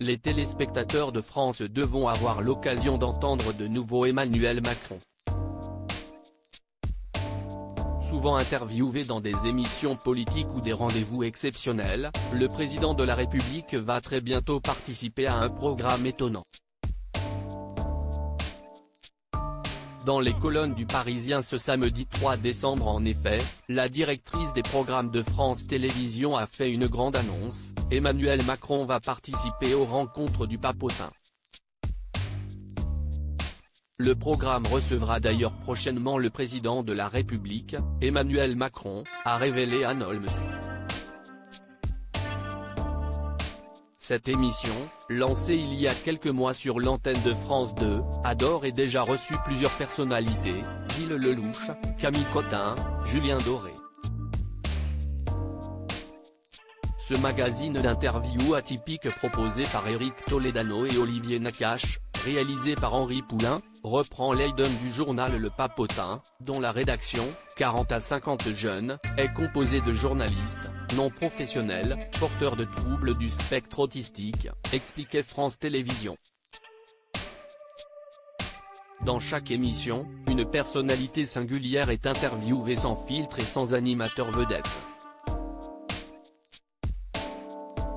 les téléspectateurs de France 2 vont avoir l'occasion d'entendre de nouveau Emmanuel Macron. Souvent interviewé dans des émissions politiques ou des rendez-vous exceptionnels, le président de la République va très bientôt participer à un programme étonnant. Dans les colonnes du Parisien ce samedi 3 décembre en effet, la directrice des programmes de France Télévisions a fait une grande annonce: Emmanuel Macron va participer aux rencontres du Papotin. Le programme recevra d'ailleurs prochainement le président de la République, Emmanuel Macron, a révélé Anne Holmes. Cette émission, lancée il y a quelques mois sur l'antenne de France 2, a d'ores et déjà reçu plusieurs personnalités: Gilles Lellouche, Camille Cotin, Julien Doré. Ce magazine d'interview atypique proposé par Éric Toledano et Olivier Nakache, réalisé par Henri Poulain, reprend l'Aiden du journal Le Papotin, dont la rédaction, 40 à 50 jeunes, est composée de journalistes, non professionnels, porteurs de troubles du spectre autistique, expliquait France Télévisions. Dans chaque émission, une personnalité singulière est interviewée sans filtre et sans animateur vedette.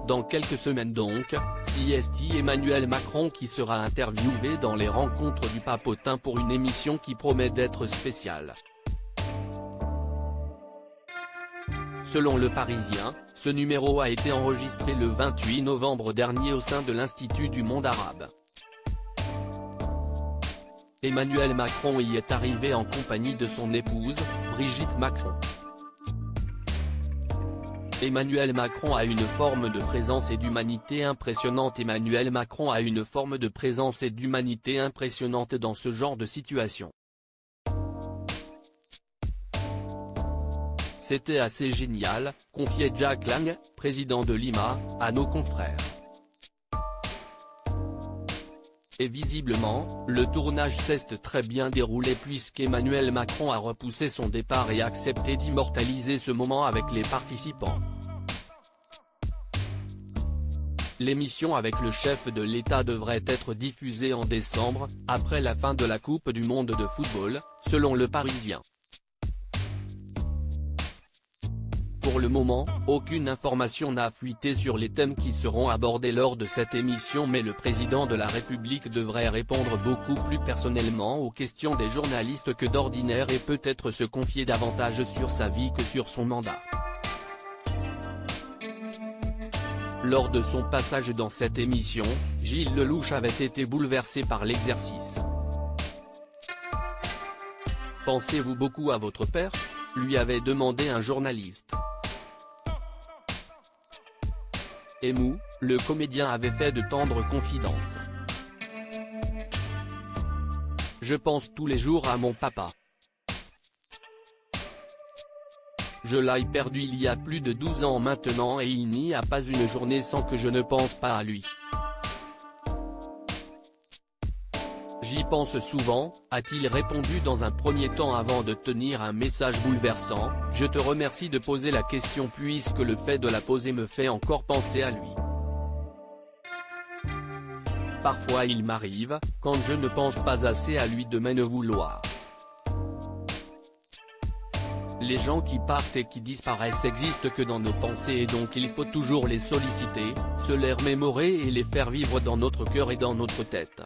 Dans quelques semaines donc, c'est Emmanuel Macron qui sera interviewé dans les rencontres du Papotin pour une émission qui promet d'être spéciale. Selon Le Parisien, ce numéro a été enregistré le 28 novembre dernier au sein de l'Institut du monde arabe. Emmanuel Macron y est arrivé en compagnie de son épouse, Brigitte Macron. Emmanuel Macron a une forme de présence et d'humanité impressionnante. Emmanuel Macron a une forme de présence et d'humanité impressionnante dans ce genre de situation. C'était assez génial, confiait Jack Lang, président de Lima, à nos confrères. Et visiblement, le tournage s'est très bien déroulé puisqu'Emmanuel Macron a repoussé son départ et accepté d'immortaliser ce moment avec les participants. L'émission avec le chef de l'État devrait être diffusée en décembre, après la fin de la Coupe du monde de football, selon Le Parisien. Pour le moment, aucune information n'a fuité sur les thèmes qui seront abordés lors de cette émission, mais le président de la République devrait répondre beaucoup plus personnellement aux questions des journalistes que d'ordinaire et peut-être se confier davantage sur sa vie que sur son mandat. Lors de son passage dans cette émission, Gilles Lellouche avait été bouleversé par l'exercice. « Pensez-vous beaucoup à votre père ?» lui avait demandé un journaliste. Émou, le comédien avait fait de tendres confidences. « Je pense tous les jours à mon papa. Je l'ai perdu il y a plus de 12 ans maintenant et il n'y a pas une journée sans que je ne pense pas à lui. J'y pense souvent », a-t-il répondu dans un premier temps avant de tenir un message bouleversant: « Je te remercie de poser la question puisque le fait de la poser me fait encore penser à lui. Parfois il m'arrive, quand je ne pense pas assez à lui de me vouloir. Les gens qui partent et qui disparaissent existent que dans nos pensées et donc il faut toujours les solliciter, se les remémorer et les faire vivre dans notre cœur et dans notre tête.